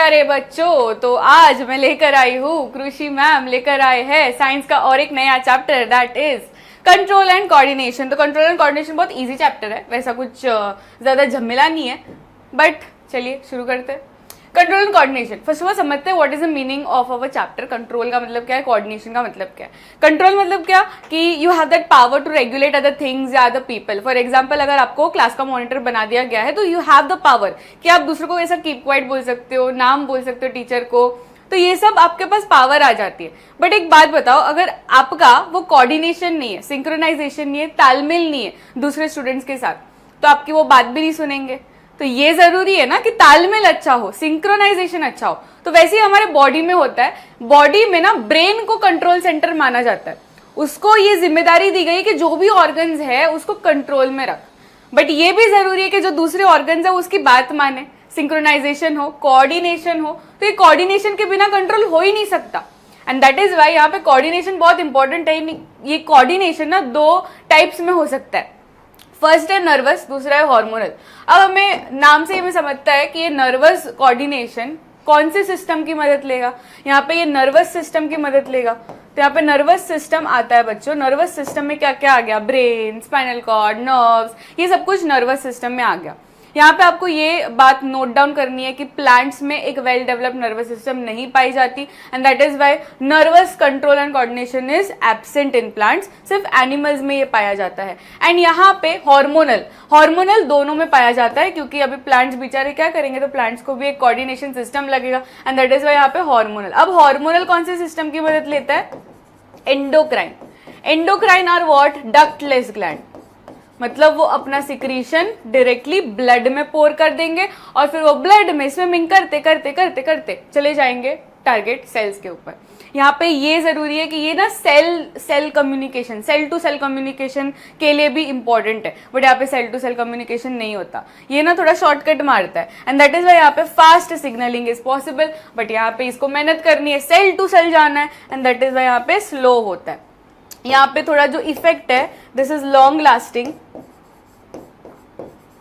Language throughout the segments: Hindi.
प्यारे बच्चों, तो आज मैं लेकर आई हूँ, कृषि मैम लेकर आए हैं साइंस का और एक नया chapter, that is control and coordination. तो कंट्रोल एंड कोऑर्डिनेशन बहुत इजी चैप्टर है, वैसा कुछ ज्यादा झमेला नहीं है, बट चलिए शुरू करते हैं। Control and coordination, first of all समझते हैं what is the meaning of our chapter. Control का मतलब क्या है, कोऑर्डिनेशन का मतलब क्या है। कंट्रोल मतलब क्या कि you have that power to regulate other things या अदर पीपल। फॉर एग्जांपल, अगर आपको क्लास का मॉनिटर बना दिया गया है तो यू हैव द पावर कि आप दूसरों को ऐसा कीप क्वाइट बोल सकते हो, नाम बोल सकते हो टीचर को, तो ये सब आपके पास पावर आ जाती है। बट एक बात बताओ, अगर आपका वो कोऑर्डिनेशन नहीं है, सिंक्रोनाइजेशन नहीं है, तालमेल नहीं है दूसरे स्टूडेंट्स के साथ, तो आपकी वो बात भी नहीं सुनेंगे। तो ये जरूरी है ना कि तालमेल अच्छा हो, सिंक्रोनाइजेशन अच्छा हो। तो वैसे ही हमारे बॉडी में होता है, बॉडी में ना ब्रेन को कंट्रोल सेंटर माना जाता है, उसको ये जिम्मेदारी दी गई कि जो भी ऑर्गन्स है उसको कंट्रोल में रख। बट ये भी जरूरी है कि जो दूसरे ऑर्गन्स है उसकी बात माने, सिंक्रोनाइजेशन हो, कोऑर्डिनेशन हो। तो ये कोऑर्डिनेशन के बिना कंट्रोल हो ही नहीं सकता, एंड दैट इज वाई यहाँ पे कोऑर्डिनेशन बहुत इंपॉर्टेंट है। ये कोऑर्डिनेशन ना दो टाइप्स में हो सकता है, फर्स्ट है नर्वस, दूसरा है हार्मोनल। अब हमें नाम से हमें समझता है कि ये नर्वस कोऑर्डिनेशन कौन से सिस्टम की मदद लेगा, यहाँ पे ये नर्वस सिस्टम की मदद लेगा। तो यहाँ पे नर्वस सिस्टम आता है बच्चों। नर्वस सिस्टम में क्या क्या आ गया, ब्रेन, स्पाइनल कॉर्ड, नर्व्स, ये सब कुछ नर्वस सिस्टम में आ गया। यहाँ पे आपको ये बात नोट डाउन करनी है कि प्लांट्स में एक वेल डेवलप्ड नर्वस सिस्टम नहीं पाई जाती, and that is why nervous control and coordination is absent in plants. सिर्फ एनिमल्स में ये पाया जाता है। एंड यहाँ पे हार्मोनल दोनों में पाया जाता है, क्योंकि अभी प्लांट्स बेचारे क्या करेंगे, तो प्लांट्स को भी एक कोऑर्डिनेशन सिस्टम लगेगा, एंड दैट इज व्हाई यहाँ पे हार्मोनल। अब हार्मोनल कौन से सिस्टम की मदद लेता है, endocrine. Endocrine are what, ductless gland, मतलब वो अपना सिक्रीशन डायरेक्टली ब्लड में पोर कर देंगे और फिर वो ब्लड में स्विमिंग करते करते करते करते चले जाएंगे टारगेट सेल्स के ऊपर। यहाँ पे ये जरूरी है कि ये ना cell communication, cell to cell communication के लिए भी इंपॉर्टेंट है, बट यहाँ पे सेल टू सेल कम्युनिकेशन नहीं होता, ये ना थोड़ा शॉर्टकट मारता है, एंड दैट इज वाई यहाँ पे fast signalling is possible, but यहाँ पे इसको मेहनत करनी है, सेल टू सेल जाना है, एंड दैट इज वाई यहाँ पे स्लो होता है। यहाँ पे थोड़ा जो इफेक्ट है, this is long lasting,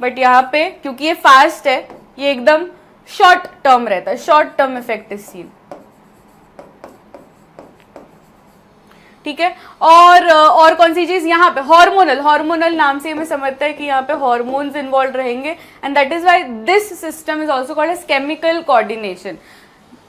but यहाँ पे क्योंकि ये फास्ट है, ये एकदम शॉर्ट टर्म रहता है, short term effect is seen, ठीक है। और कौन सी चीज यहाँ पे, हार्मोनल नाम से हमें समझता है कि यहाँ पे हार्मोन्स इन्वॉल्व रहेंगे, and that is why this system is also called as chemical coordination.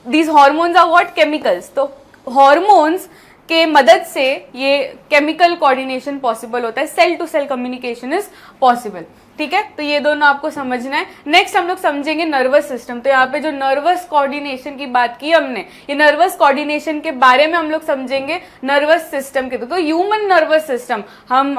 These hormones are what, chemicals. तो हार्मोन्स के मदद से ये केमिकल कोऑर्डिनेशन पॉसिबल होता है, cell to cell communication is possible, ठीक है। तो ये दोनों आपको समझना है। नेक्स्ट हम लोग समझेंगे नर्वस सिस्टम। तो यहाँ पे जो नर्वस कोऑर्डिनेशन की बात की हमने, ये नर्वस कोऑर्डिनेशन के बारे में हम लोग समझेंगे नर्वस सिस्टम के। तो ह्यूमन नर्वस सिस्टम, हम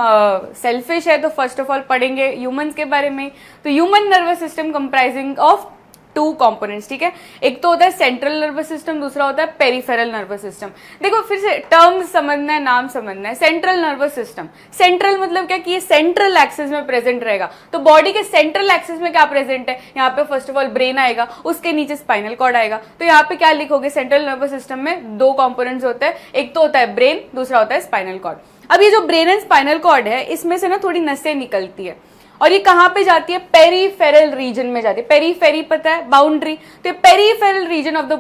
सेल्फिश है तो फर्स्ट ऑफ ऑल पढ़ेंगे ह्यूमंस के बारे में। तो human nervous system comprising of two components, ठीक है। एक तो होता है सेंट्रल नर्वस सिस्टम, दूसरा होता है पेरिफेरल नर्वस सिस्टम। देखो फिर से टर्म्स समझना है, नाम समझना है। सेंट्रल नर्वस सिस्टम, सेंट्रल मतलब क्या कि ये सेंट्रल एक्सिस में प्रेजेंट रहेगा। तो बॉडी के सेंट्रल एक्सिस में क्या प्रेजेंट है, यहाँ पे फर्स्ट ऑफ ऑल ब्रेन आएगा, उसके नीचे स्पाइनल कॉर्ड आएगा। तो यहाँ पे क्या लिखोगे, सेंट्रल नर्वस सिस्टम में दो कंपोनेंट्स होते हैं, एक तो होता है ब्रेन, दूसरा होता है स्पाइनल कॉर्ड। अब ये जो ब्रेन एंड स्पाइनल कॉर्ड है, इसमें से ना थोड़ी नसें निकलती है, और ये कहां पे जाती है, पेरीफेरल रीजन में जाती है। पेरीफेरी पता है, बाउंड्री, तो ये peripheral region of the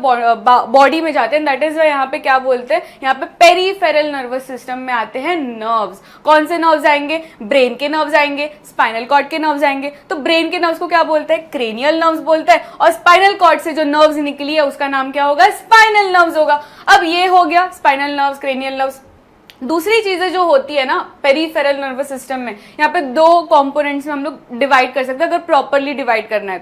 body में जाते हैं। दैट इज वाई यहाँ पे क्या बोलते हैं, यहाँ पे पेरीफेरल नर्वस सिस्टम में आते हैं नर्व्स। कौन से नर्व्स आएंगे, ब्रेन के नर्व्स आएंगे, स्पाइनल कॉर्ड के नर्व्स आएंगे। तो ब्रेन के नर्व्स को क्या बोलते हैं, क्रेनियल नर्व्स बोलते हैं, और स्पाइनल कॉर्ड से जो नर्व्स निकली है उसका नाम क्या होगा, स्पाइनल नर्व्स होगा। अब ये हो गया स्पाइनल नर्व्स, क्रेनियल नर्व्स। दूसरी चीजें जो होती है ना पेरीफेरल नर्वस सिस्टम में, यहाँ पे दो कंपोनेंट्स में हम लोग डिवाइड कर सकते हैं अगर प्रॉपरली डिवाइड करना है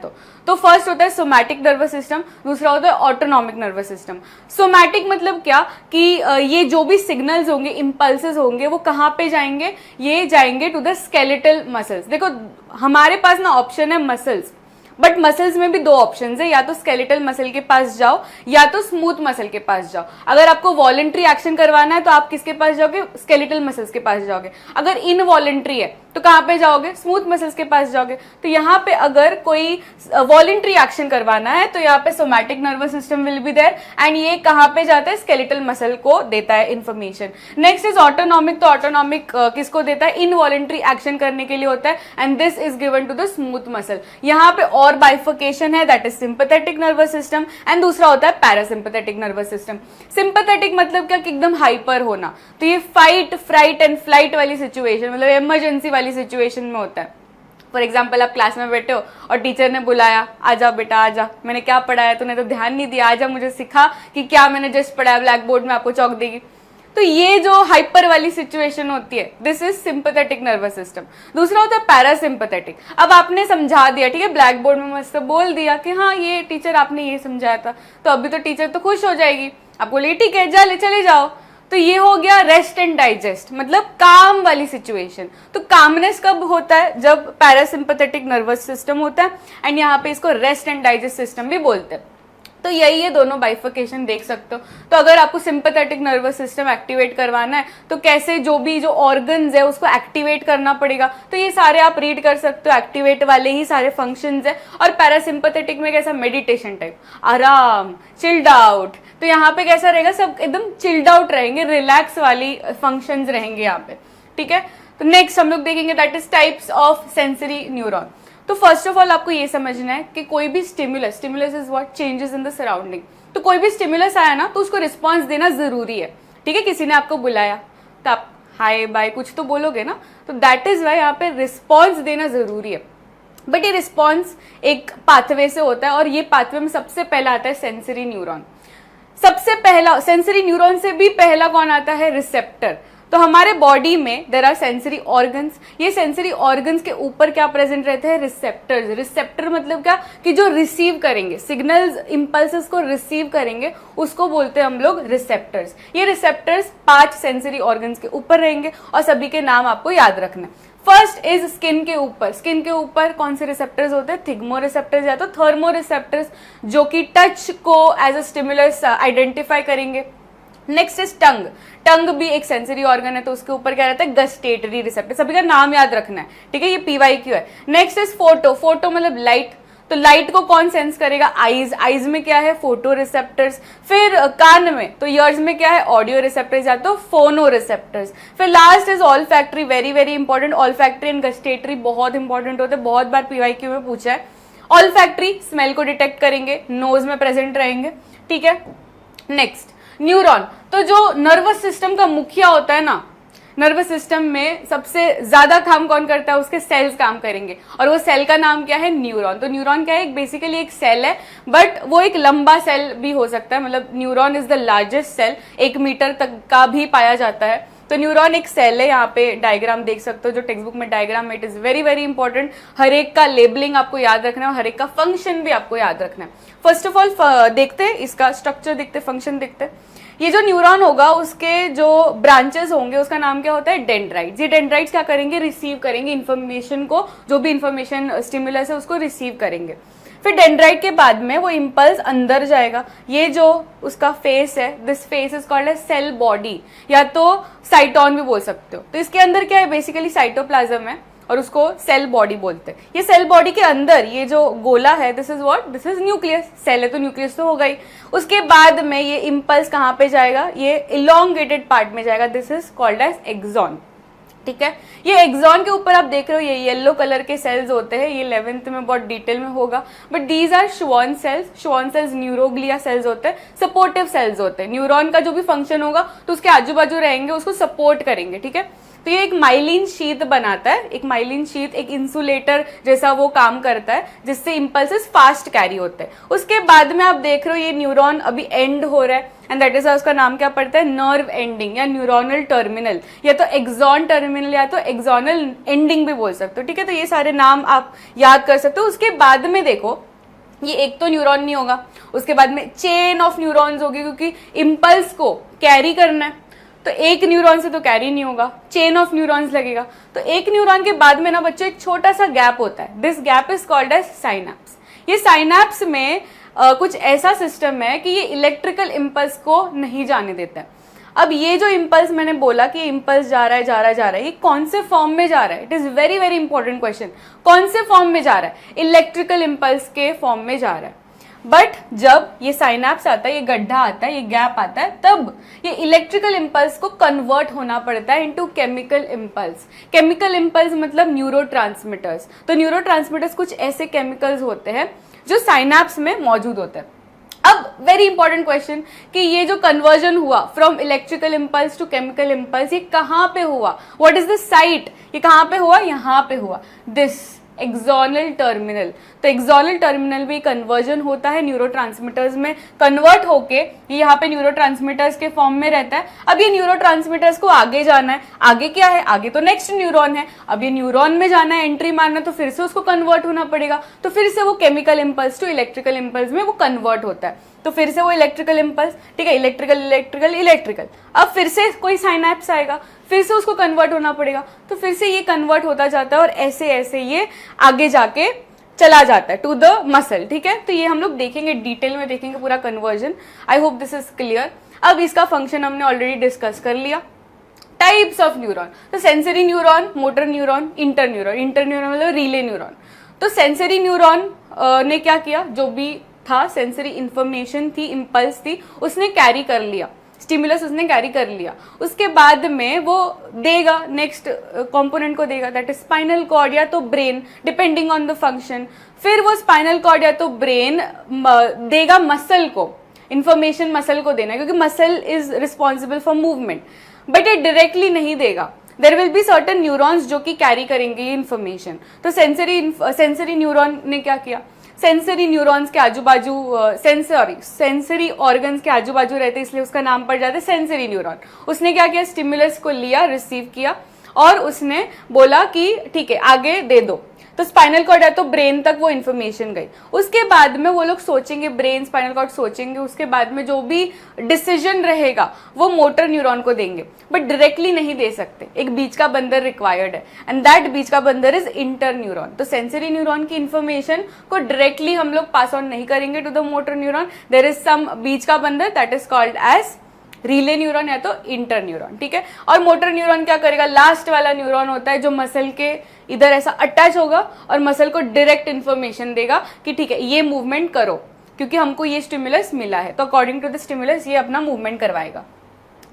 तो फर्स्ट होता है सोमैटिक नर्वस सिस्टम, दूसरा होता है ऑटोनॉमिक नर्वस सिस्टम। सोमैटिक मतलब क्या कि ये जो भी सिग्नल्स होंगे, इंपल्सेस होंगे, वो कहाँ पे जाएंगे, ये जाएंगे टू द स्केलेटल मसल्स। देखो हमारे पास ना ऑप्शन है मसल्स, बट मसल्स में भी दो ऑप्शंस है, या तो स्केलेटल मसल के पास जाओ या तो स्मूथ मसल के पास जाओ। अगर आपको वॉलेंट्री एक्शन करवाना है तो आप किसके पास जाओगे, स्केलेटल मसल्स के पास जाओगे। अगर इनवॉलेंट्री है तो कहाँ पे जाओगे, स्मूथ मसल्स के पास जाओगे। तो यहाँ पे अगर कोई वॉलेंट्री एक्शन करवाना है तो यहाँ पे somatic nervous system will be there, and ये कहाँ पे जाता है, स्केलेटल मसल को देता है इन्फॉर्मेशन। नेक्स्ट इज ऑटोनॉमिक, तो ऑटोनॉमिक किसको देता है, इनवॉलेंट्री एक्शन करने के लिए होता है, and this is given to the smooth muscle. यहाँ पे और बाइफिकेशन है, that is sympathetic nervous system, and दूसरा होता है पैरासिम्पैथेटिक नर्वस सिस्टम। सिंपैथेटिक मतलब क्या, कि एकदम हाइपर होना, तो ये फाइट, फ्राइट एंड फ्लाइट वाली सिचुएशन, मतलब इमरजेंसी वाली सिचुएशन में होता है। फॉर एग्जाम्पल आप क्लास में बैठे हो और टीचर ने बुलाया, आजा बेटा आजा, मैंने क्या पढ़ाया तूने तो ध्यान नहीं दिया, आजा मुझे सिखा कि क्या मैंने जस्ट पढ़ाया, ब्लैक बोर्ड में आपको चौक देगी। तो ये जो हाइपर वाली सिचुएशन होती है, this is sympathetic nervous system. दूसरा होता है पैरासिम्पैथेटिक। अब आपने समझा दिया, ठीक है, ब्लैक बोर्ड में मस्त बोल दिया कि हाँ ये टीचर आपने ये समझाया था, तो अभी तो टीचर तो खुश हो जाएगी, आप बोलिए ठीक है चले जाओ। तो ये हो गया रेस्ट एंड डाइजेस्ट, मतलब काम वाली सिचुएशन। तो कामनेस कब होता है, जब पैरासिम्पैथेटिक नर्वस सिस्टम होता है, एंड यहाँ पे इसको रेस्ट एंड डाइजेस्ट सिस्टम भी बोलते हैं। तो यही ये दोनों बाइफिकेशन देख सकते हो। तो अगर आपको सिंपैथेटिक नर्वस सिस्टम एक्टिवेट करवाना है तो कैसे जो ऑर्गन्स है उसको एक्टिवेट करना पड़ेगा, तो ये सारे आप रीड कर सकते हो, एक्टिवेट वाले ही सारे फंक्शंस है। और पैरासिम्पैथेटिक में कैसा, मेडिटेशन टाइप, आराम, चिल्ड आउट। तो यहाँ पे कैसा रहेगा, सब एकदम चिल्ड आउट रहेंगे, रिलैक्स वाली फंक्शंस रहेंगे यहाँ पे, ठीक है। तो नेक्स्ट हम लोग देखेंगे that is types of sensory neuron. तो फर्स्ट ऑफ ऑल आपको ये समझना है कि कोई भी stimulus is what, changes in the surrounding. तो कोई भी स्टिमुलस आया ना तो उसको रिस्पॉन्स देना जरूरी है, ठीक है। किसी ने आपको बुलाया तो आप हाय बाय कुछ तो बोलोगे ना, तो दैट इज वाई यहाँ पे रिस्पॉन्स देना जरूरी है। बट ये रिस्पॉन्स एक पाथवे से होता है, और ये पाथवे में सबसे पहला आता है सेंसरी न्यूरॉन। सबसे पहला सेंसरी न्यूरॉन से भी पहला कौन आता है, रिसेप्टर। तो हमारे बॉडी में देयर आर सेंसरी ऑर्गन्स, ये सेंसरी ऑर्गन्स के ऊपर क्या प्रेजेंट रहते हैं, रिसेप्टर्स। रिसेप्टर मतलब क्या, कि जो रिसीव करेंगे सिग्नल्स, इंपल्सेस को रिसीव करेंगे, उसको बोलते हैं हम लोग रिसेप्टर्स। ये रिसेप्टर्स 5 सेंसरी ऑर्गन्स के ऊपर रहेंगे, और सभी के नाम आपको याद रखना है। फर्स्ट इज स्किन के ऊपर। स्किन के ऊपर कौन से रिसेप्टर्स होते हैं, थिग्मो रिसेप्टर्स या तो थर्मो रिसेप्टर्स, जो कि टच को एज अ स्टिमुलस आइडेंटिफाई करेंगे। Next is tongue. टंग भी एक सेंसरी ऑर्गन है, तो उसके ऊपर क्या रहता है, गस्टेटरी रिसेप्टर। सभी का नाम याद रखना है, ठीक है, ये PYQ है। Next is photo. फोटो मतलब लाइट, तो लाइट को कौन सेंस करेगा, आईज। आईज में क्या है, फोटो रिसेप्टर्स। फिर कान में, तो ईयर्स में क्या है, ऑडियो रिसेप्टर्स या तो फोनो रिसेप्टर्स। फिर last is olfactory, very very important. Olfactory and gustatory बहुत इंपॉर्टेंट होते हैं, बहुत बार PYQ में पूछा है। ऑल्फैक्टरी स्मेल को डिटेक्ट करेंगे, नोज में प्रेजेंट रहेंगे, ठीक है। नेक्स्ट न्यूरॉन, तो जो नर्वस सिस्टम का मुखिया होता है ना, नर्वस सिस्टम में सबसे ज्यादा काम कौन करता है, उसके सेल्स काम करेंगे, और वो सेल का नाम क्या है, न्यूरॉन। तो न्यूरॉन क्या है, बेसिकली एक सेल है, बट वो एक लंबा सेल भी हो सकता है, मतलब neuron is the largest cell, 1 metre तक का भी पाया जाता है। तो न्यूरॉन एक सेल है, यहाँ पे डायग्राम देख सकते हो, जो टेक्स्ट बुक में डायग्राम है, it is very very important. हर एक का लेबलिंग आपको याद रखना है, हर एक का फंक्शन भी आपको याद रखना है। फर्स्ट ऑफ ऑल देखते हैं इसका स्ट्रक्चर, देखते फंक्शन देखते। ये जो न्यूरॉन होगा उसके जो ब्रांचेस होंगे उसका नाम क्या होता है, डेंड्राइट्स। ये डेंड्राइट्स क्या करेंगे, रिसीव करेंगे इन्फॉर्मेशन को, जो भी इन्फॉर्मेशन स्टिमुलस है उसको रिसीव करेंगे। फिर डेंड्राइट के बाद में वो इम्पल्स अंदर जाएगा। ये जो उसका फेस है, this face is called as cell body, या तो साइटोन भी बोल सकते हो। तो इसके अंदर क्या है, बेसिकली साइटोप्लाज्म है, और उसको सेल बॉडी बोलते हैं। ये सेल बॉडी के अंदर ये जो गोला है, this is what, this is nucleus. Cell है तो न्यूक्लियस तो होगा ही। उसके बाद में ये इम्पल्स कहाँ पे जाएगा, ये इलोंगेटेड पार्ट में जाएगा, this is called as axon, ठीक है। ये एक्सॉन के ऊपर आप देख रहे हो, ये येलो कलर के सेल्स होते हैं, ये 11th में बहुत डिटेल में होगा, but these are Schwann cells. Schwann cells neuroglia cells होते हैं, सपोर्टिव सेल्स होते हैं। न्यूरॉन का जो भी फंक्शन होगा तो उसके आजू बाजू रहेंगे, उसको सपोर्ट करेंगे, ठीक है। तो ये एक माइलिन शीट बनाता है, एक माइलिन शीट एक इंसुलेटर जैसा वो काम करता है, जिससे इंपल्सेस फास्ट कैरी होते हैं। उसके बाद में आप देख रहे हो ये न्यूरॉन अभी एंड हो रहा है, एंड दैट इज उसका नाम क्या पड़ता है, नर्व एंडिंग या न्यूरोनल टर्मिनल, या तो एक्सॉन टर्मिनल या तो एक्सॉनल एंडिंग भी बोल सकते हो, ठीक है। तो ये सारे नाम आप याद कर सकते हो। उसके बाद में देखो, ये एक तो न्यूरॉन नहीं होगा, उसके बाद में चेन ऑफ न्यूरॉन्स होगी, क्योंकि इम्पल्स को कैरी करना है, तो एक न्यूरॉन से तो कैरी नहीं होगा, चेन ऑफ न्यूरॉन्स लगेगा। तो एक न्यूरॉन के बाद में ना बच्चों एक छोटा सा गैप होता है, this gap is called as synapse. ये साइनैप्स में कुछ ऐसा सिस्टम है कि ये इलेक्ट्रिकल इम्पल्स को नहीं जाने देता है। अब ये जो इम्पल्स मैंने बोला कि इम्पल्स जा रहा है जा रहा है जा रहा है, ये कौन से फॉर्म में जा रहा है? It is very very important question. कौन से फॉर्म में जा रहा है? इलेक्ट्रिकल इम्पल्स के फॉर्म में जा रहा है। बट जब ये साइनैप्स आता है, ये गड्ढा आता है, ये गैप आता है, तब ये इलेक्ट्रिकल इम्पल्स को कन्वर्ट होना पड़ता है into chemical impulse. Chemical impulse मतलब न्यूरोट्रांसमीटर्स। तो न्यूरोट्रांसमीटर्स कुछ ऐसे केमिकल्स होते हैं जो साइनैप्स में मौजूद होते हैं। अब वेरी इंपॉर्टेंट क्वेश्चन कि ये जो कन्वर्जन हुआ from electrical impulse to chemical impulse, ये कहां पे हुआ? What is the site? ये कहां पे हुआ? यहां पे हुआ, दिस एक्सोनल टर्मिनल। तो एक्सोनल टर्मिनल भी कन्वर्जन होता है न्यूरोट्रांसमीटर्स में, कन्वर्ट होके यहाँ पे न्यूरोट्रांसमीटर्स के फॉर्म में रहता है। अब ये न्यूरोट्रांसमीटर्स को आगे जाना है, आगे क्या है? आगे तो नेक्स्ट न्यूरॉन है। अब ये न्यूरॉन में जाना है, एंट्री मारना है, तो फिर से उसको कन्वर्ट होना पड़ेगा। तो फिर से वो chemical impulse to electrical impulse में वो कन्वर्ट होता है। तो फिर से वो इलेक्ट्रिकल इम्पल्स, ठीक है, इलेक्ट्रिकल इलेक्ट्रिकल इलेक्ट्रिकल। अब फिर से कोई साइनैप्स आएगा, फिर से उसको कन्वर्ट होना पड़ेगा। तो फिर से ये कन्वर्ट होता जाता है और ऐसे ऐसे ये आगे जाके चला जाता है टू द मसल, ठीक है। तो ये हम लोग देखेंगे, डिटेल में देखेंगे पूरा conversion. I hope this is clear. अब इसका फंक्शन हमने ऑलरेडी डिस्कस कर लिया। टाइप्स ऑफ न्यूरॉन, तो sensory neuron, motor neuron, inter neuron. Inter neuron मतलब रिले न्यूरॉन। तो सेंसरी न्यूरॉन ने क्या किया? जो भी था, सेंसरी इंफॉर्मेशन थी, इम्पल्स थी, उसने कैरी कर लिया, स्टिमुलस उसने कैरी कर लिया। उसके बाद में वो देगा, नेक्स्ट कंपोनेंट को देगा, दैट इज स्पाइनल कॉर्ड या तो brain, depending on the function. फिर वो स्पाइनल कॉर्ड या तो ब्रेन देगा मसल को, इंफॉर्मेशन मसल को देना है, क्योंकि muscle is responsible for movement. But ये डायरेक्टली नहीं देगा, there will be certain neurons जो कि कैरी करेंगे ये इन्फॉर्मेशन। तो सेंसरी न्यूरॉन ने क्या किया? सेंसरी न्यूरॉन्स के आजू बाजू सेंसरी ऑर्गन्स के आजू बाजू रहते, इसलिए उसका नाम पड़ जाता है सेंसरी न्यूरॉन। उसने क्या किया? स्टिमुलस को लिया, रिसीव किया और उसने बोला कि ठीक है आगे दे दो। तो स्पाइनल कॉर्ड है तो ब्रेन तक वो इन्फॉर्मेशन गई। उसके बाद में वो लोग सोचेंगे, ब्रेन स्पाइनल कॉर्ड सोचेंगे, उसके बाद में जो भी डिसीजन रहेगा वो मोटर न्यूरॉन को देंगे। बट डायरेक्टली नहीं दे सकते, एक बीच का बंदर रिक्वायर्ड है, एंड दैट बीच का बंदर इज इंटर न्यूरॉन। तो सेंसरी न्यूरॉन की इन्फॉर्मेशन को डायरेक्टली हम लोग पास ऑन नहीं करेंगे to the motor neuron, there is some बीच का बंदर that is called as relay neuron या तो इंटर न्यूरॉन, ठीक है। और मोटर न्यूरॉन क्या करेगा? लास्ट वाला न्यूरॉन होता है जो मसल के इधर ऐसा अटैच होगा और मसल को डायरेक्ट इन्फॉर्मेशन देगा कि ठीक है ये मूवमेंट करो, क्योंकि हमको ये स्टिमुलस मिला है। तो अकॉर्डिंग टू द स्टिमुलस ये अपना मूवमेंट करवाएगा।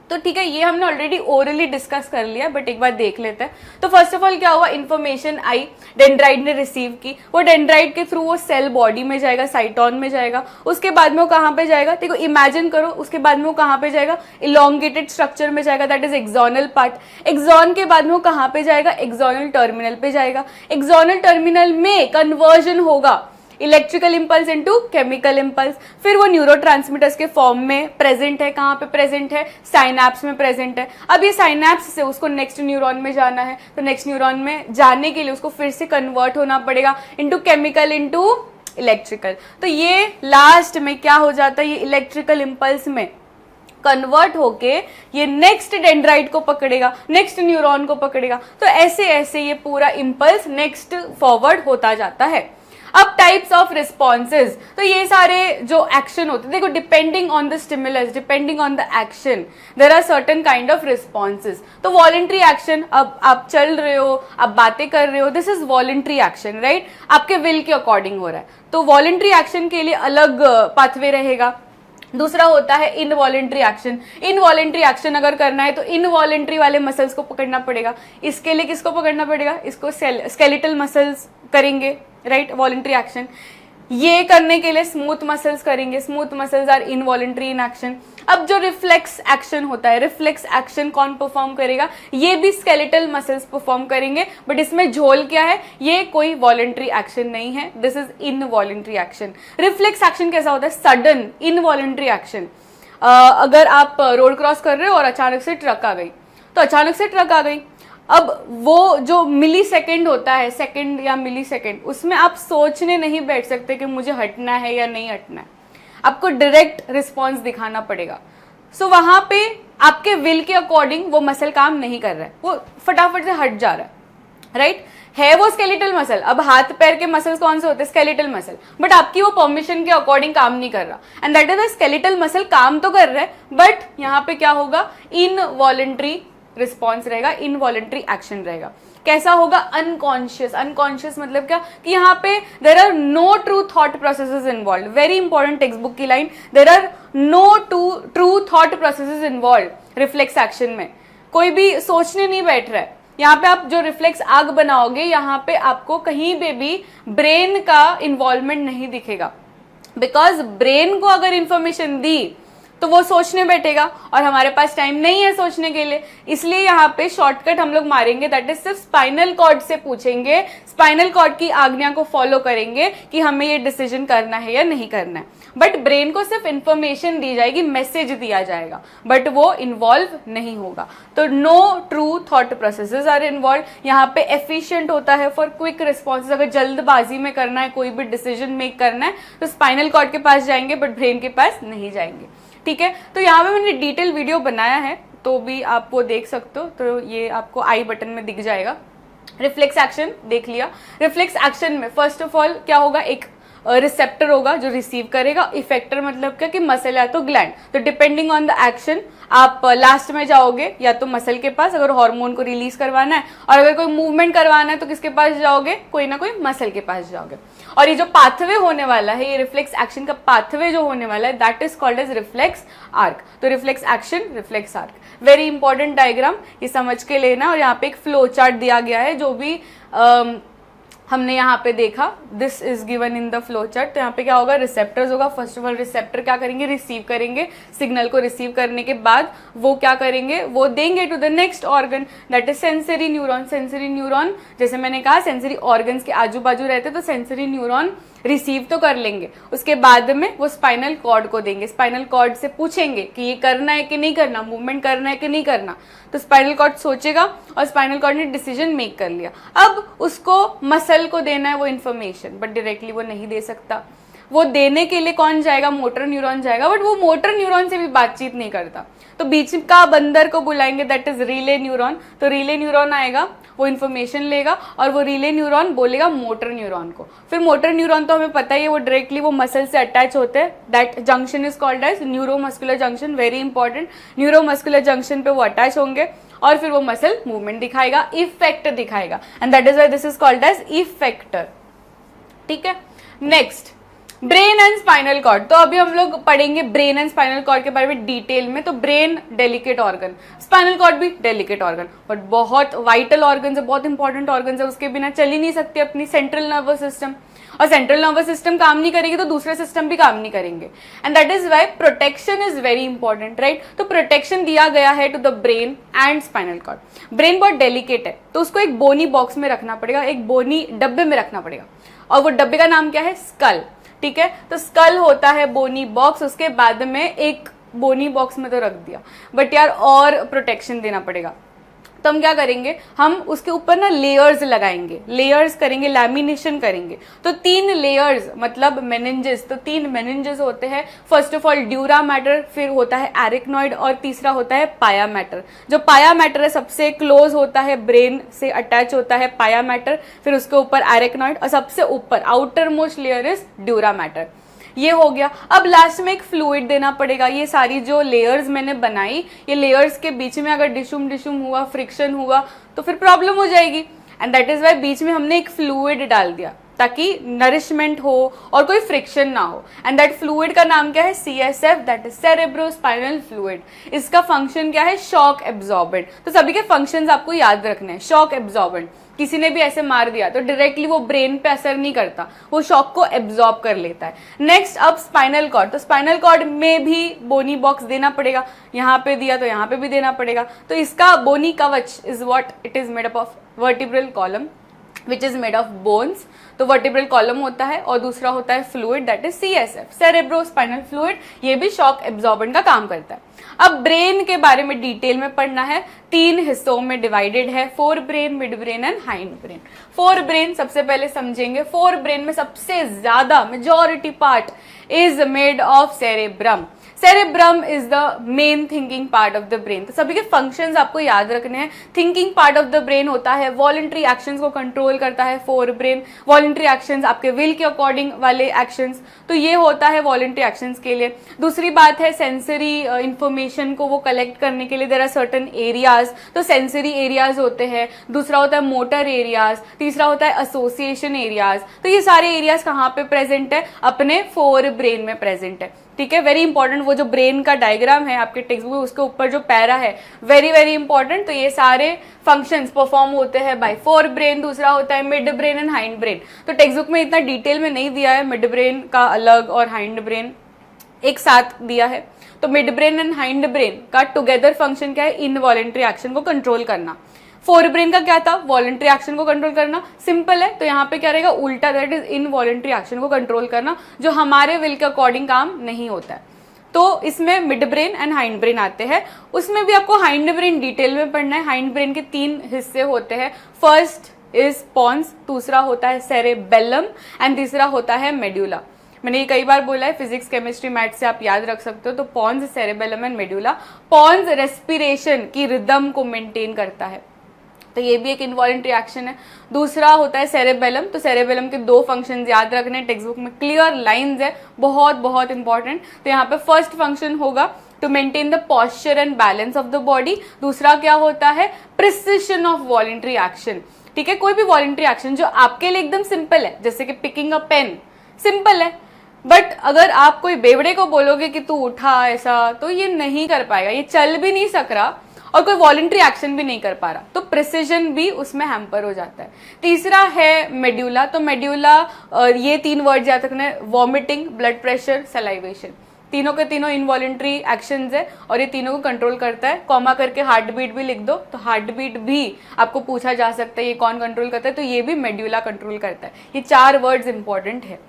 तो ठीक है, ये हमने ऑलरेडी ओरली डिस्कस कर लिया, बट एक बार देख लेते हैं। तो फर्स्ट ऑफ ऑल क्या हुआ? इन्फॉर्मेशन आई, डेंड्राइट ने रिसीव की, वो डेंड्राइट के थ्रू वो सेल बॉडी में जाएगा, साइटोन में जाएगा। उसके बाद में वो कहां पे जाएगा? देखो इमेजिन करो, उसके बाद में वो कहां पे जाएगा? इलोंगेटेड स्ट्रक्चर में जाएगा, that is axonal part. Axon के बाद में वो कहां पे जाएगा? एक्सोनल टर्मिनल पे जाएगा। एक्सोनल टर्मिनल में कन्वर्जन होगा electrical impulse into chemical impulse. फिर वो न्यूरोट्रांसमीटर्स के फॉर्म में प्रेजेंट है। कहां पे प्रेजेंट है? साइनैप्स में प्रेजेंट है। अब ये साइनैप्स से उसको नेक्स्ट न्यूरॉन में जाना है, तो नेक्स्ट न्यूरॉन में जाने के लिए उसको फिर से कन्वर्ट होना पड़ेगा इनटू केमिकल इनटू इलेक्ट्रिकल। तो ये लास्ट में क्या हो जाता है? ये इलेक्ट्रिकल इम्पल्स में कन्वर्ट होके ये नेक्स्ट डेंड्राइट को पकड़ेगा, नेक्स्ट न्यूरॉन को पकड़ेगा। तो ऐसे ऐसे ये पूरा इम्पल्स नेक्स्ट फॉरवर्ड होता जाता है। अब टाइप्स ऑफ रिस्पॉन्सेज, तो ये सारे जो एक्शन होते हैं, देखो depending on the stimulus, depending on the action, there are certain kind of responses. तो वॉलेंट्री एक्शन, अब आप चल रहे हो, आप बातें कर रहे हो, this is voluntary action, right? आपके विल के अकॉर्डिंग हो रहा है। तो वॉलेंट्री एक्शन के लिए अलग पाथवे रहेगा। दूसरा होता है इनवॉलेंट्री एक्शन। इनवॉलेंट्री एक्शन अगर करना है तो इनवॉलेंट्री वाले मसल्स को पकड़ना पड़ेगा। इसके लिए किसको पकड़ना पड़ेगा? इसको स्केलेटल मसल्स करेंगे, राइट? Voluntary action. ये करने के लिए स्मूथ मसल्स करेंगे, smooth muscles are involuntary in action. अब जो रिफ्लेक्स एक्शन होता है, रिफ्लेक्स एक्शन कौन परफॉर्म करेगा? ये भी स्केलेटल मसल्स परफॉर्म करेंगे, बट इसमें झोल क्या है? ये कोई वॉलेंट्री एक्शन नहीं है, this is involuntary action. Reflex action कैसा होता है? Sudden involuntary action. अगर आप रोड क्रॉस कर रहे हो और अचानक से ट्रक आ गई, तो अचानक से ट्रक आ गई, अब वो जो मिली सेकेंड होता है, सेकेंड या मिली सेकेंड, उसमें आप सोचने नहीं बैठ सकते कि मुझे हटना है या नहीं हटना है, आपको डायरेक्ट रिस्पॉन्स दिखाना पड़ेगा। सो वहां पे आपके विल के अकॉर्डिंग वो मसल काम नहीं कर रहा है, वो फटाफट से हट जा रहा है। राइट है वो स्केलेटल मसल। अब हाथ पैर के मसल्स कौन से होते हैं? Skeletal muscle. बट आपकी वो परमिशन के अकॉर्डिंग काम नहीं कर रहा, and that is the skeletal muscle काम तो कर रहा है, बट यहाँ पे क्या होगा? इनवॉलंटरी रिस्पॉन्स रहेगा, इनवॉलंटरी एक्शन रहेगा। कैसा होगा? अनकॉन्शियस। अनकॉन्शियस मतलब क्या? कि यहाँ पे there are no true thought processes involve. Very important textbook की line, there are no true thought processes involve reflex action में। कोई भी सोचने नहीं बैठ रहा है। यहाँ पे आप जो रिफ्लेक्स आग बनाओगे, यहाँ पे आपको कहीं पे भी ब्रेन का इन्वॉल्वमेंट नहीं दिखेगा, बिकॉज ब्रेन को अगर इंफॉर्मेशन दी तो वो सोचने बैठेगा, और हमारे पास टाइम नहीं है सोचने के लिए। इसलिए यहाँ पे शॉर्टकट हम लोग मारेंगे, दैट इज सिर्फ स्पाइनल कॉर्ड से पूछेंगे, स्पाइनल कॉर्ड की आज्ञा को फॉलो करेंगे कि हमें ये डिसीजन करना है या नहीं करना है। बट ब्रेन को सिर्फ इंफॉर्मेशन दी जाएगी, मैसेज दिया जाएगा, बट वो इन्वॉल्व नहीं होगा। तो no true thought processes are involve. यहाँ पे एफिशिएंट होता है फॉर क्विक रिस्पॉन्सेज। अगर जल्दबाजी में करना है, कोई भी डिसीजन मेक करना है, तो स्पाइनल कॉर्ड के पास जाएंगे, बट ब्रेन के पास नहीं जाएंगे। ठीक है, तो यहाँ पे मैंने डिटेल वीडियो बनाया है, तो भी आप वो देख सकते हो, तो ये आपको आई बटन में दिख जाएगा। रिफ्लेक्स एक्शन देख लिया। रिफ्लेक्स एक्शन में फर्स्ट ऑफ ऑल क्या होगा? एक रिसेप्टर होगा जो रिसीव करेगा। इफेक्टर मतलब क्या? कि मसल या तो ग्लैंड। तो डिपेंडिंग ऑन द एक्शन आप लास्ट में जाओगे, या तो मसल के पास अगर हार्मोन को रिलीज करवाना है, और अगर कोई मूवमेंट करवाना है तो किसके पास जाओगे? कोई ना कोई मसल के पास जाओगे। और ये जो पाथवे होने वाला है, ये रिफ्लेक्स एक्शन का पाथवे जो होने वाला है, that is called as reflex arc. तो reflex action, reflex arc, very important diagram, ये समझ के लेना। और यहाँ पे एक फ्लो चार्ट दिया गया है, जो भी हमने यहाँ पे देखा, this is given in the flow chart. तो यहाँ पे क्या होगा? रिसेप्टर्स होगा। फर्स्ट ऑफ ऑल रिसेप्टर क्या करेंगे? रिसीव करेंगे। सिग्नल को रिसीव करने के बाद वो क्या करेंगे? वो देंगे to the next organ, that is sensory neuron. Sensory neuron, जैसे मैंने कहा, सेंसरी ऑर्गन्स के आजू बाजू रहते, तो सेंसरी न्यूरॉन रिसीव तो कर लेंगे, उसके बाद में वो स्पाइनल कॉर्ड को देंगे। स्पाइनल कॉर्ड से पूछेंगे कि ये करना है कि नहीं करना, मूवमेंट करना है कि नहीं करना। तो स्पाइनल कॉर्ड सोचेगा, और स्पाइनल कॉर्ड ने डिसीजन मेक कर लिया। अब उसको मसल को देना है वो इन्फॉर्मेशन, बट डायरेक्टली वो नहीं दे सकता। वो देने के लिए कौन जाएगा? मोटर न्यूरॉन जाएगा, बट वो मोटर न्यूरॉन से भी बातचीत नहीं करता। तो बीच का बंदर को बुलाएंगे, दैट इज रिले न्यूरॉन। तो रिले न्यूरॉन आएगा, वो इन्फॉर्मेशन लेगा, और वो रिले न्यूरॉन बोलेगा मोटर न्यूरॉन को। फिर मोटर न्यूरॉन तो हमें पता ही है, वो डायरेक्टली वो मसल से अटैच होते हैं। That junction is called as neuromuscular junction, very important. Neuromuscular junction पे वो अटैच होंगे, और फिर वो मसल मूवमेंट दिखाएगा, इफेक्ट दिखाएगा, and that is why this is called as effector. ठीक है, next brain and spinal cord. तो अभी हम लोग पढ़ेंगे ब्रेन एंड स्पाइनल कॉर्ड के बारे में डिटेल में। तो brain delicate organ, spinal cord भी डेलिकेट ऑर्गन, बट बहुत वाइटल ऑर्गन है, बहुत इंपॉर्टेंट ऑर्गन है। उसके बिना चल ही नहीं सकती अपनी सेंट्रल नर्वस सिस्टम, और सेंट्रल नर्वस सिस्टम काम नहीं करेगी तो दूसरे सिस्टम भी काम नहीं करेंगे, and that is why protection is very important, right. तो प्रोटेक्शन दिया गया है to the brain and spinal cord. Brain बहुत डेलिकेट है, तो उसको एक बोनी बॉक्स में रखना पड़ेगा, एक बोनी डब्बे में रखना पड़ेगा, और वो डब्बे का नाम क्या है? स्कल। ठीक है, तो स्कल होता है बोनी बॉक्स, उसके बाद में एक बोनी बॉक्स में तो रख दिया, बट यार और प्रोटेक्शन देना पड़ेगा। तो हम क्या करेंगे? हम उसके ऊपर ना लेयर्स लगाएंगे, लेयर्स करेंगे, लैमिनेशन करेंगे। तो 3 लेयर्स मतलब मेनिंजेस, तो 3 मेनिंजेस होते हैं। First of all dura mater, फिर होता है एरिकनॉइड, और तीसरा होता है पाया मैटर। जो पाया मैटर है सबसे क्लोज होता है, ब्रेन से अटैच होता है पाया मैटर, फिर उसके ऊपर एरिकनॉइड, और सबसे ऊपर outer most layer is dura mater. ये हो गया। अब लास्ट में एक फ्लूइड देना पड़ेगा। ये सारी जो लेयर्स मैंने बनाई, ये लेयर्स के बीच में अगर डिशुम हुआ, फ्रिक्शन हुआ, तो फिर प्रॉब्लम हो जाएगी, एंड दैट इज वाई बीच में हमने एक फ्लूइड डाल दिया, ताकि नरिशमेंट हो और कोई फ्रिक्शन ना हो। एंड दैट फ्लूइड का नाम क्या है? CSF, that is cerebrospinal fluid. इसका फंक्शन क्या है? Shock absorbent. तो सभी के फंक्शंस आपको याद रखने हैं। शॉक एब्जॉर्बेंट, किसी ने भी ऐसे मार दिया तो डायरेक्टली वो ब्रेन पे असर नहीं करता, वो शॉक को एब्जॉर्ब कर लेता है। नेक्स्ट अब स्पाइनल कॉर्ड। तो स्पाइनल कॉर्ड में भी बोनी बॉक्स देना पड़ेगा, यहाँ पे दिया तो यहाँ पे भी देना पड़ेगा। तो इसका बोनी कवच is what it is made up of vertebral column which is made of bones. तो वर्टिब्रल कॉलम होता है, और दूसरा होता है fluid, that is CSF, cerebrospinal fluid. ये भी शॉक एब्जॉर्बेंट का काम करता है। अब ब्रेन के बारे में डिटेल में पढ़ना है। 3 हिस्सों में डिवाइडेड है, fore brain, mid brain and hind brain. Fore brain सबसे पहले समझेंगे। फोर ब्रेन में सबसे ज्यादा majority part is made of cerebrum. Cerebrum is the main thinking part of the brain. तो सभी के फंक्शंस आपको याद रखने हैं। Thinking part of the brain होता है, वॉलंटरी एक्शंस को कंट्रोल करता है फोर ब्रेन, वॉलंटरी एक्शंस आपके विल के अकॉर्डिंग वाले एक्शंस, तो ये होता है वॉलंटरी एक्शंस के लिए। दूसरी बात है सेंसरी इंफॉर्मेशन को वो कलेक्ट करने के लिए देयर आर सर्टेन एरियाज, तो सेंसरी एरियाज होते हैं। दूसरा होता है मोटर एरियाज, तीसरा होता है एसोसिएशन एरियाज। तो ये सारे एरियाज कहाँ पे प्रेजेंट है? अपने फोर ब्रेन में प्रेजेंट है। ठीक है, वेरी इंपॉर्टेंट। वो जो ब्रेन का डायग्राम है आपके टेक्स्ट बुक, उसके ऊपर जो पैरा है, वेरी वेरी इंपॉर्टेंट। तो ये सारे फंक्शंस परफॉर्म होते हैं बाय फोर ब्रेन। दूसरा होता है mid brain and hind brain. तो टेक्स्ट बुक में इतना डिटेल में नहीं दिया है, मिड ब्रेन का अलग और हाइंड ब्रेन एक साथ दिया है। तो mid brain and hind brain का टुगेदर फंक्शन क्या है? इनवॉलेंट्री एक्शन को कंट्रोल करना। फोर ब्रेन का क्या था? वॉलंटरी एक्शन को कंट्रोल करना। सिंपल है, तो यहाँ पे क्या रहेगा? उल्टा, दैट इज इनवॉलंटरी एक्शन को कंट्रोल करना, जो हमारे विल के अकॉर्डिंग काम नहीं होता है। तो इसमें mid brain and hind brain आते हैं। उसमें भी आपको हाइंड ब्रेन डिटेल में पढ़ना है। हाइंड ब्रेन के तीन हिस्से होते हैं। फर्स्ट इज पॉन्स, दूसरा होता है सेरेबेलम एंड तीसरा होता है मेड्यूला। मैंने ये कई बार बोला है, फिजिक्स केमिस्ट्री मैथ से आप याद रख सकते हो। तो pons, cerebellum and medulla. Pons respiration की रिदम को मेंटेन करता है, तो ये भी एक इनवॉलेंट्री एक्शन है। दूसरा होता है सेरेबेलम। तो सेरेबेलम के दो फंक्शंस याद रखने हैं, टेक्स्ट बुक में क्लियर लाइंस है, बहुत बहुत इंपॉर्टेंट। तो यहाँ पे फर्स्ट फंक्शन होगा to maintain the posture and balance of the body. दूसरा क्या होता है? Precision of voluntary action. ठीक है, कोई भी वॉलेंट्री एक्शन जो आपके लिए एकदम सिंपल है, जैसे कि पिकिंग अ पेन, सिंपल है, बट अगर आप कोई बेवड़े को बोलोगे कि तू उठा ऐसा, तो ये नहीं कर पाएगा, ये चल भी नहीं सक रहा और कोई वॉलंटरी एक्शन भी नहीं कर पा रहा, तो प्रिसिजन भी उसमें हैम्पर हो जाता है। तीसरा है मेड्यूला। तो मेड्यूला, ये तीन वर्ड याद रखना है, वॉमिटिंग, ब्लड प्रेशर, सलाइवेशन। तीनों के तीनों इनवॉलेंट्री एक्शंस है और ये तीनों को कंट्रोल करता है। कॉमा करके हार्ट बीट भी लिख दो, तो हार्ट बीट भी आपको पूछा जा सकता है ये कौन कंट्रोल करता है, तो ये भी मेड्यूला कंट्रोल करता है। ये चार वर्ड्स इंपॉर्टेंट है।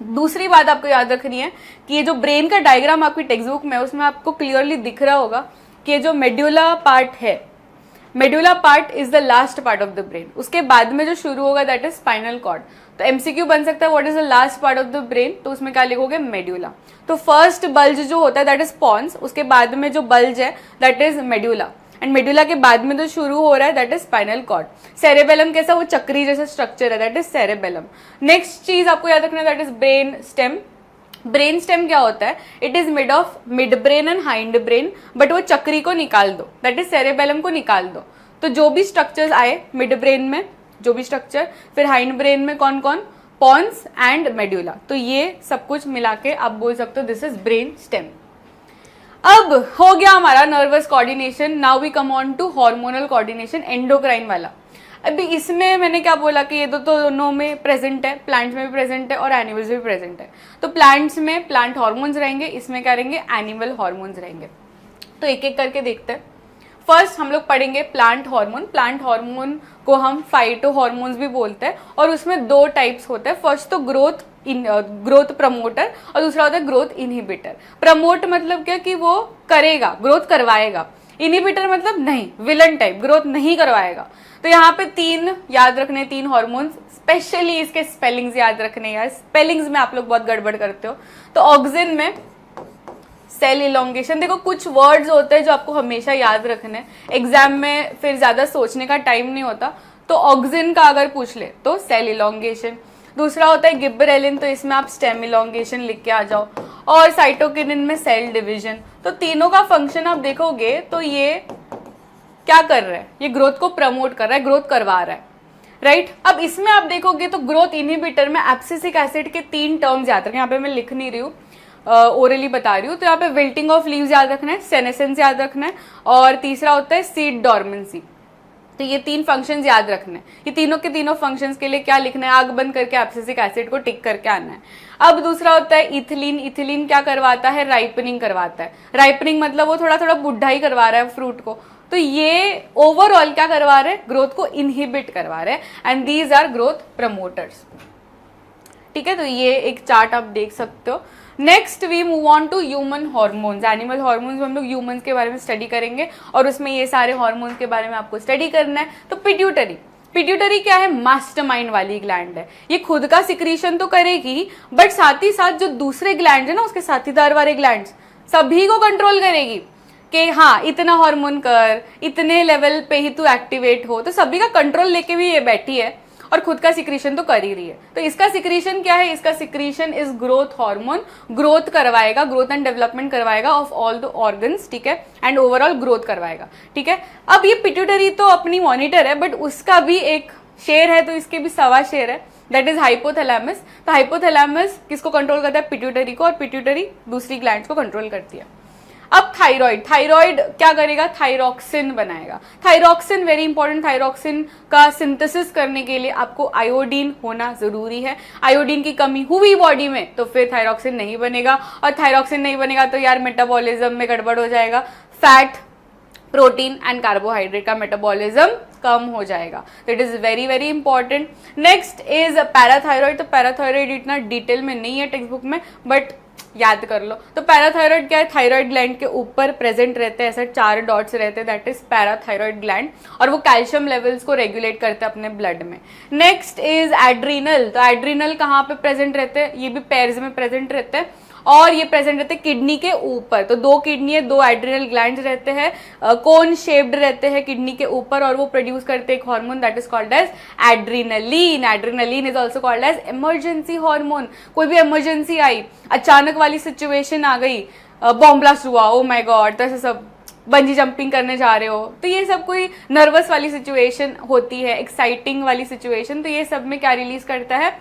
दूसरी बात आपको याद रखनी है कि ये जो ब्रेन का डायग्राम आपकी टेक्स्ट बुक में है, उसमें आपको क्लियरली दिख रहा होगा कि ये जो मेड्यूला पार्ट है, medulla part is the last part of the brain. उसके बाद में जो शुरू होगा दैट इज स्पाइनल कॉर्ड। तो एमसीक्यू बन सकता है what is the last part of the brain, तो उसमें क्या लिखोगे? मेड्यूला। तो फर्स्ट बल्ज जो होता है दैट इज पॉन्स, उसके बाद में जो बल्ज है that is medulla, and medulla के बाद में जो शुरू हो रहा है that is spinal cord. Cerebellum कैसा? वो चक्री जैसा स्ट्रक्चर है, दैट इज सेरेबेलम। नेक्स्ट चीज आपको याद रखना है that is brain stem. Brain stem क्या होता है? It is made of mid brain and hind brain, but वो चक्री को निकाल दो, दैट इज सेरेबेलम को निकाल दो। तो जो भी स्ट्रक्चर्स आए मिड ब्रेन में, जो भी स्ट्रक्चर, फिर हाइंड ब्रेन में कौन कौन? Pons and medulla. तो ये सब कुछ मिला के आप बोल सकते हो दिस इज ब्रेन स्टेम। अब हो गया हमारा nervous coordination. Now we come on to hormonal coordination, endocrine वाला। अभी इसमें मैंने क्या बोला कि ये तो दोनों में प्रेजेंट है, प्लांट्स में भी प्रेजेंट है और एनिमल्स में भी प्रेजेंट है। तो प्लांट्स में प्लांट हार्मोन्स रहेंगे, इसमें क्या रहेंगे? एनिमल हार्मोन्स रहेंगे। तो एक एक करके देखते हैं। फर्स्ट हम लोग पढ़ेंगे प्लांट हार्मोन। प्लांट हार्मोन को हम फाइटो हार्मोन्स भी बोलते हैं और उसमें दो टाइप्स होते हैं। फर्स्ट तो ग्रोथ प्रमोटर और दूसरा होता है ग्रोथ इनहिबिटर। प्रमोट मतलब क्या कि वो करेगा, ग्रोथ करवाएगा। इनहिबिटर मतलब नहीं, विलन टाइप, ग्रोथ नहीं करवाएगा। तो यहाँ पे तीन याद रखने, तीन हार्मोन्स, स्पेशली इसके स्पेलिंग्स याद रखने यार, स्पेलिंग्स में आप लोग बहुत गड़बड़ करते हो। तो ऑक्सिन में सेल इलोंगेशन। देखो कुछ वर्ड्स होते हैं जो आपको हमेशा याद रखने, एग्जाम में फिर ज्यादा सोचने का टाइम नहीं होता। तो ऑक्सिन का अगर पूछ ले तो सेल इलोंगेशन। दूसरा होता है गिबरेलिन, तो इसमें आप स्टेम इलोंगेशन लिख के आ जाओ। और साइटोकिनिन में सेल डिवीजन। तो तीनों का फंक्शन आप देखोगे तो ये क्या कर रहा है? ये ग्रोथ को प्रमोट कर रहा है, ग्रोथ करवा रहा है, राइट। अब इसमें आप देखोगे तो ग्रोथ इनहिबिटर में एब्सिसिक एसिड के तीन टर्म्स याद रखें। यहाँ पे मैं लिख नहीं रही हूँ, ओरली बता रही हूँ। तो यहाँ पे विल्टिंग ऑफ लीव्स याद रखना है, सेनेसेंस याद रखना है और तीसरा होता है सीड डॉर्मेंसी। तो ये तीन फंक्शंस याद रखने हैं। ये तीनों के तीनों फंक्शंस के लिए क्या लिखना है? आग बंद करके एब्सिसिक एसिड को टिक करके आना है। अब दूसरा होता है इथिलीन। इथिलीन क्या करवाता है? राइपनिंग करवाता है। राइपनिंग मतलब वो थोड़ा थोड़ा बुढ़ा ही करवा रहा है फ्रूट को। तो ये ओवरऑल क्या करवा रहे हैं? ग्रोथ को इनहिबिट करवा रहे हैं and these are growth promoters. ठीक है, तो ये एक चार्ट आप देख सकते हो। Next we move on to human hormones. Animal hormones हम लोग ह्यूमंस के बारे में स्टडी करेंगे और उसमें ये सारे हार्मोन्स के बारे में आपको स्टडी करना है। तो पिट्यूटरी, पिट्यूटरी क्या है? मास्टरमाइंड वाली ग्लैंड है। ये खुद का सिक्रीशन तो करेगी बट साथ ही साथ जो दूसरे ग्लैंड है ना, उसके साथीदार वाले ग्लैंड्स, सभी को कंट्रोल करेगी कि हाँ इतना हार्मोन कर, इतने लेवल पे ही तू एक्टिवेट हो, तो सभी का कंट्रोल लेके भी ये बैठी है और खुद का सिक्रीशन तो कर ही रही है। तो इसका सिक्रीशन क्या है? इसका secretion is growth hormone, growth करवाएगा, ग्रोथ एंड डेवलपमेंट करवाएगा ऑफ ऑल द ऑर्गन्स, ठीक है, एंड ओवरऑल ग्रोथ करवाएगा, ठीक है। अब ये पिट्यूटरी तो अपनी मॉनिटर है, बट उसका भी एक शेर है, तो इसके भी सवा शेर है, दैट इज हाइपोथैलेमस। तो हाइपोथैलेमस किसको कंट्रोल करता है? पिट्यूटरी को, और पिट्यूटरी दूसरी ग्लैंड्स को कंट्रोल करती है। अब थायराइड, थायराइड क्या करेगा? थायरॉक्सिन बनाएगा। थायरॉक्सिन वेरी इंपॉर्टेंट, थायरॉक्सिन का सिंथेसिस करने के लिए आपको आयोडीन होना जरूरी है। आयोडीन की कमी हुई बॉडी में तो फिर थायरॉक्सिन नहीं बनेगा, और थायरॉक्सिन नहीं बनेगा तो यार मेटाबॉलिज्म में गड़बड़ हो जाएगा, फैट, प्रोटीन एंड कार्बोहाइड्रेट का मेटाबॉलिज्म कम हो जाएगा। तो it is very very important. Next is parathyroid. तो पैराथायरॉइड इतना डिटेल में नहीं है टेक्स्ट बुक में, बट याद कर लो। तो पैराथायरॉइड क्या है? थायराइड ग्लैंड के ऊपर प्रेजेंट रहते हैं, ऐसे 4 डॉट्स रहते हैं, दैट इज पैराथायरॉइड ग्लैंड, और वो कैल्शियम लेवल्स को रेगुलेट करते हैं अपने ब्लड में। Next is adrenal. तो एड्रीनल कहाँ पे प्रेजेंट रहते हैं? ये भी पेयर्स में प्रेजेंट रहते हैं, और ये प्रेजेंट रहते हैं किडनी के ऊपर। तो 2 किडनी है, 2 एड्रिनल ग्लैंड्स रहते हैं, कोन शेप्ड रहते हैं किडनी के ऊपर, और वो प्रोड्यूस करते हैं एक hormone that is called as adrenaline. Adrenaline is also called as emergency hormone. कोई भी इमरजेंसी आई, अचानक वाली सिचुएशन आ गई, बॉम्ब ब्लास्ट हुआ, ओ माय गॉड, तो ऐसे सब बंजी जंपिंग करने जा रहे हो, तो ये सब कोई नर्वस वाली सिचुएशन होती है, एक्साइटिंग वाली सिचुएशन, तो ये सब में क्या रिलीज करता है?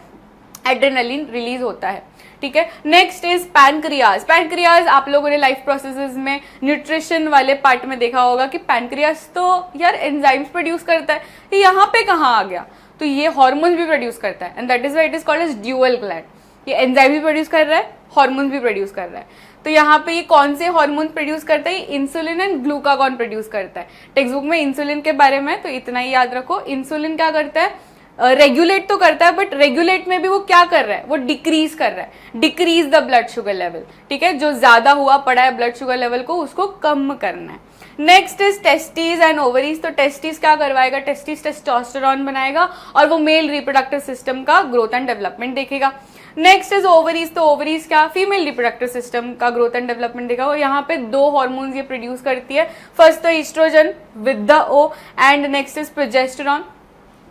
एड्रेनलिन रिलीज होता है, ठीक है। Next is pancreas. पैनक्रियाज आप लोगों ने लाइफ प्रोसेसेस में न्यूट्रिशन वाले पार्ट में देखा होगा कि पैनक्रियाज तो यार एंजाइम्स प्रोड्यूस करता है, ये यहाँ पे कहाँ आ गया? तो ये हार्मोन्स भी प्रोड्यूस करता है, and that is why it is called as dual gland. ये एंजाइम भी प्रोड्यूस कर रहा है, हार्मोन्स भी प्रोड्यूस कर रहा है। तो यहाँ पे ये कौन से हार्मोन प्रोड्यूस करता है? इंसुलिन एंड ग्लूकागॉन प्रोड्यूस करता है। टेक्स्ट बुक में इंसुलिन के बारे में तो इतना ही याद रखो। इंसुलिन क्या करता है? रेगुलेट तो करता है, बट रेगुलेट में भी वो क्या कर रहा है? वो डिक्रीज कर रहा है, decrease the blood sugar level, ठीक है। जो ज्यादा हुआ पड़ा है ब्लड शुगर लेवल को, उसको कम करना है। Next is testis and ovaries. तो टेस्टिस क्या करवाएगा? टेस्टिस टेस्टोस्टेरोन बनाएगा, और वो मेल रिप्रोडक्टिव सिस्टम का ग्रोथ एंड डेवलपमेंट देखेगा। Next is ovaries. तो ओवरीज क्या? फीमेल रिप्रोडक्टिव सिस्टम का ग्रोथ एंड डेवलपमेंट देखेगा। और यहाँ पे 2 हार्मोन्स ये प्रोड्यूस करती है, फर्स्ट तो estrogen with the O, and next is progesterone.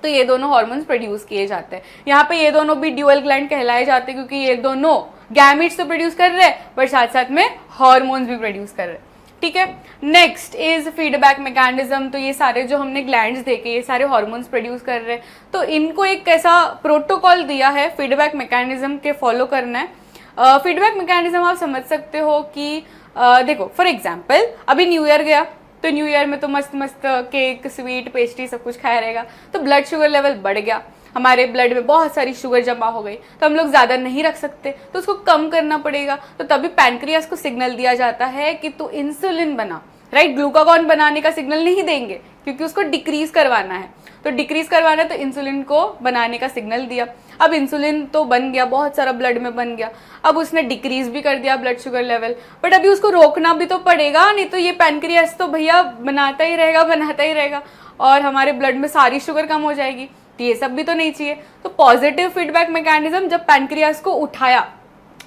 तो ये दोनों हार्मोन्स प्रोड्यूस किए जाते हैं। यहाँ पे ये दोनों भी ड्यूअल ग्लैंड कहलाए जाते हैं, क्योंकि ये दोनों गैमेट्स तो प्रोड्यूस कर रहे हैं, बट साथ साथ में हार्मोन्स भी प्रोड्यूस कर रहे हैं, ठीक है। Next is feedback mechanism. तो ये सारे जो हमने ग्लैंड्स देखे, ये सारे हार्मोन्स प्रोड्यूस कर रहे हैं, तो इनको एक ऐसा प्रोटोकॉल दिया है फीडबैक मैकेनिज्म के फॉलो करना है। फीडबैक मैकेनिज्म आप समझ सकते हो कि देखो फॉर एग्जाम्पल अभी न्यू ईयर गया, तो न्यू ईयर में तो मस्त मस्त केक, स्वीट, पेस्ट्री सब कुछ खाया रहेगा, तो ब्लड शुगर लेवल बढ़ गया, हमारे ब्लड में बहुत सारी शुगर जमा हो गई, तो हम लोग ज्यादा नहीं रख सकते, तो उसको कम करना पड़ेगा। तो तभी पैनक्रियास को सिग्नल दिया जाता है कि तू इंसुलिन बना, राइट। ग्लूकागॉन बनाने का सिग्नल नहीं देंगे, क्योंकि उसको डिक्रीज करवाना है, तो डिक्रीज करवाना है, तो इंसुलिन को बनाने का सिग्नल दिया। अब इंसुलिन तो बन गया, बहुत सारा ब्लड में बन गया, अब उसने डिक्रीज भी कर दिया ब्लड शुगर लेवल, बट अभी उसको रोकना भी तो पड़ेगा, नहीं तो ये पैनक्रियास तो भैया बनाता ही रहेगा, और हमारे ब्लड में सारी शुगर कम हो जाएगी, तो ये सब भी तो नहीं चाहिए। तो पॉजिटिव फीडबैक मैकेनिज्म, जब पैनक्रियास को उठाया,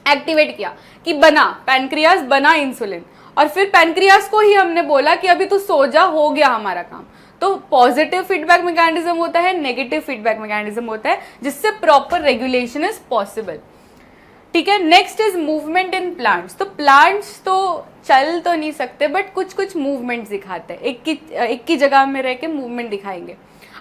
एक्टिवेट किया कि बना पैनक्रियास, बना इंसुलिन, और फिर पैनक्रियास को ही हमने बोला कि अभी तू सो जा, हो गया हमारा काम। तो पॉजिटिव फीडबैक मैकेनिज्म होता है, नेगेटिव फीडबैक मैकेनिज्म होता है, जिससे प्रॉपर रेगुलेशन इज पॉसिबल, ठीक है। Next is movement in plants. तो प्लांट्स तो चल तो नहीं सकते, बट कुछ कुछ मूवमेंट दिखाते हैं, एक की जगह में रह के मूवमेंट दिखाएंगे।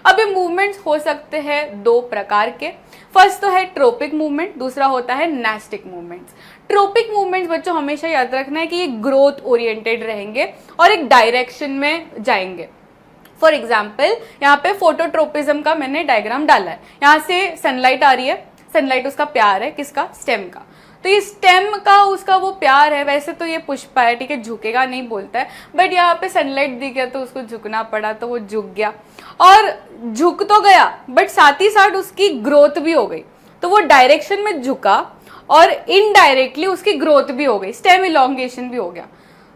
अब ये मूवमेंट्स हो सकते हैं 2 प्रकार के। फर्स्ट तो है ट्रोपिक मूवमेंट, दूसरा होता है नेस्टिक मूवमेंट्स। ट्रोपिक मूवमेंट्स बच्चों हमेशा याद रखना है कि ये ग्रोथ ओरिएंटेड रहेंगे और एक डायरेक्शन में जाएंगे। फॉर एग्जाम्पल यहाँ पे फोटोट्रोपिज्म का मैंने डायग्राम डाला है, यहाँ से सनलाइट आ रही है, सनलाइट उसका प्यार है, किसका? स्टेम का। तो ये स्टेम का उसका वो प्यार है, वैसे तो ये पुष्प है, ठीक है, झुकेगा नहीं बोलता है, बट यहाँ पे सनलाइट दिख गया तो उसको झुकना पड़ा, तो वो झुक गया, और झुक तो गया बट साथ ही साथ उसकी ग्रोथ भी हो गई, तो वो डायरेक्शन में झुका और इनडायरेक्टली उसकी ग्रोथ भी हो गई, स्टेम इलोंगेशन भी हो गया।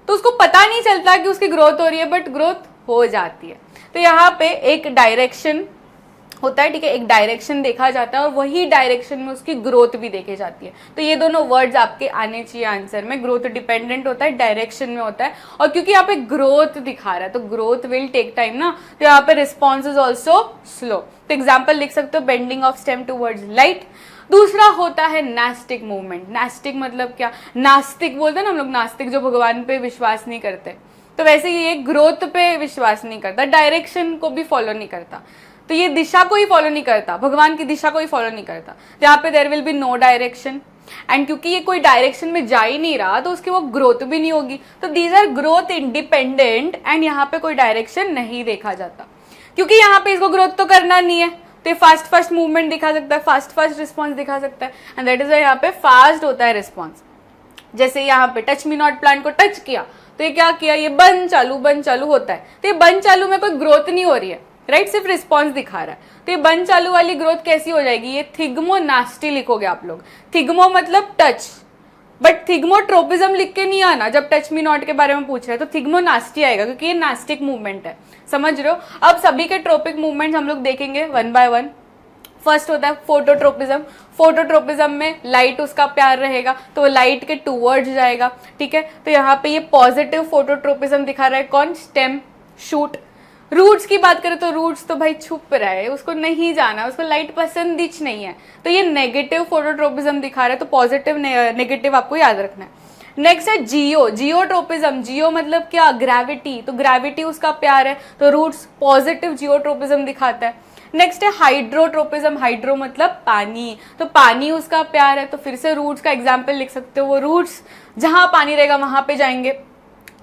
तो उसको पता नहीं चलता कि उसकी ग्रोथ हो रही है, बट ग्रोथ हो जाती है। तो यहाँ पे एक डायरेक्शन होता है, ठीक है, एक डायरेक्शन देखा जाता है और वही डायरेक्शन में उसकी ग्रोथ भी देखी जाती है। तो ये दोनों वर्ड्स आपके आने चाहिए आंसर में। ग्रोथ डिपेंडेंट होता है, डायरेक्शन में होता है, और क्योंकि यहाँ पे ग्रोथ दिखा रहा है तो ग्रोथ विल टेक टाइम ना, तो यहाँ पे रिस्पॉन्स इज ऑल्सो स्लो। तो एग्जाम्पल लिख सकते हो, bending of stem towards light. दूसरा होता है नास्टिक मूवमेंट। नास्टिक मतलब क्या, नास्तिक बोलते हैं ना हम लोग, नास्तिक जो भगवान पे विश्वास नहीं करते, तो वैसे ये ग्रोथ पे विश्वास नहीं करता, डायरेक्शन को भी फॉलो नहीं करता, तो ये दिशा को ही फॉलो नहीं करता, भगवान की दिशा को ही फॉलो नहीं करता। तो यहाँ पे there will be no direction, and क्योंकि ये कोई डायरेक्शन में जा ही नहीं रहा तो उसकी वो ग्रोथ भी नहीं होगी। तो these are growth independent, and यहाँ पे कोई डायरेक्शन नहीं देखा जाता, क्योंकि यहाँ पे इसको ग्रोथ तो करना नहीं है, तो ये फास्ट मूवमेंट दिखा सकता है, फास्ट रिस्पॉन्स दिखा सकता है, एंड दैट इज यहाँ पे फास्ट होता है रिस्पॉन्स। जैसे यहाँ पे टच मी नॉट प्लांट को टच किया तो ये क्या किया, ये बंद चालू होता है, तो ये बंद चालू में कोई ग्रोथ नहीं हो रही है, राइट, सिर्फ रिस्पॉन्स दिखा रहा है। तो ये बंद चालू वाली ग्रोथ कैसी हो जाएगी, ये थिग्मो नास्टी लिखोगे आप लोग। थिग्मो मतलब टच, बट थिग्मोट्रोपिज्म लिख के नहीं आना जब टच मी नॉट के बारे में पूछ रहे हैं, तो थिग्मो नास्टी आएगा क्योंकि ये नास्टिक मूवमेंट है, समझ रहे हो। अब सभी के ट्रोपिक मूवमेंट हम लोग देखेंगे वन बाय वन। फर्स्ट होता है फोटोट्रोपिज्म। फोटोट्रोपिज्म में लाइट उसका प्यार रहेगा तो वो लाइट के टूवर्ड्स जाएगा, ठीक है। तो यहाँ पे ये पॉजिटिव फोटोट्रोपिज्म दिखा रहा है कौन, स्टेम, शूट। रूट्स की बात करें तो रूट्स तो भाई छुप रहा है, उसको नहीं जाना, उसको लाइट पसंद ही नहीं है, तो ये नेगेटिव फोटोट्रोपिज्म दिखा रहा है, तो पॉजिटिव नेगेटिव आपको याद रखना है। नेक्स्ट है जियोट्रोपिज्म। जियो मतलब क्या, ग्रेविटी, तो ग्रेविटी उसका प्यार है, तो रूट्स पॉजिटिव जियोट्रोपिज्म दिखाता है। नेक्स्ट है हाइड्रोट्रोपिज्म। हाइड्रो मतलब पानी, तो पानी उसका प्यार है, तो फिर से रूट्स का एग्जाम्पल लिख सकते हो, वो रूट्स जहां पानी रहेगा वहां पे जाएंगे।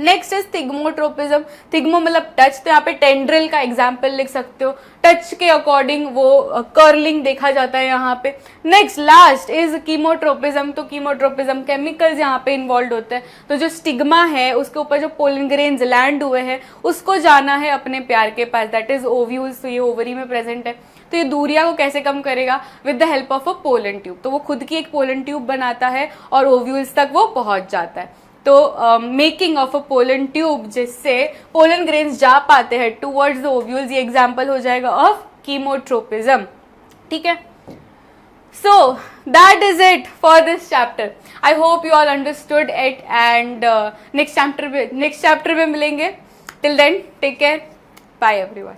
Next is thigmotropism. थिग्मो मतलब टच, तो यहाँ पे टेंड्रिल का एग्जाम्पल लिख सकते हो, टच के अकॉर्डिंग वो कर्लिंग देखा जाता है यहाँ पे। Next last is chemotropism. तो कीमोट्रोपिज्म केमिकल्स यहाँ पे इन्वॉल्व होते हैं, तो जो स्टिग्मा है उसके ऊपर जो पोलन ग्रेन्स लैंड हुए हैं उसको जाना है अपने प्यार के पास, दैट इज ओव्यूल्स, तो ये ओवरी में प्रेजेंट है। तो ये दूरिया को कैसे कम करेगा, with the help of a pollen tube, तो वो खुद की एक पोलन ट्यूब बनाता है और ओव्यूल्स तक वो पहुंच जाता है। तो making of a pollen tube, जिससे पोलन ग्रेन्स जा पाते हैं टूवर्ड्स द ओव्यूल्स, ये एग्जांपल हो जाएगा ऑफ कीमोट्रोपिज्म, ठीक है। So that is it for this chapter. I hope you all understood it, and next chapter में मिलेंगे। Till then take care, bye everyone.